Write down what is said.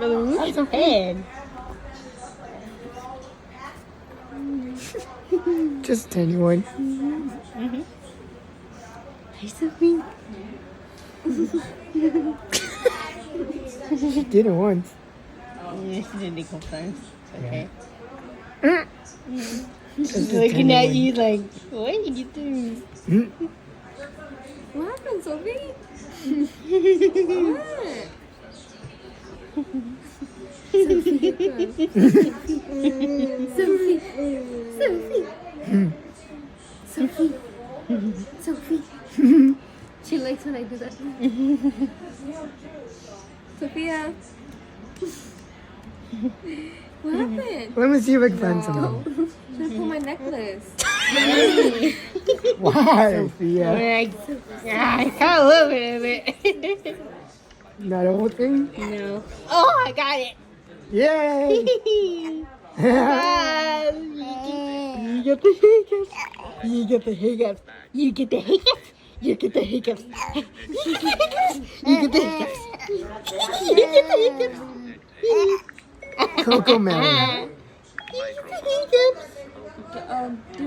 It's so bad. Just a tiny one. Hi, Sophie. She did it once. Yeah, she did it a couple times. It's okay. Just She's a looking tiny at one. you like, what are you doing? What happened, Sophie? Sophie. Sophie. She likes when I do that. Sophia. What happened? Let me see if I can find some. No. Should I pull my necklace? Why, Sophia? Like, yeah, I got a little bit of it. Not a whole thing? No. Oh, I got it. Yay! You get the hiccups. You get the hiccups. You get the hiccups. You get the hiccups. You get the hiccups. You get the hiccups. You get the hiccups. Cocoa melon. You get the hiccups. Do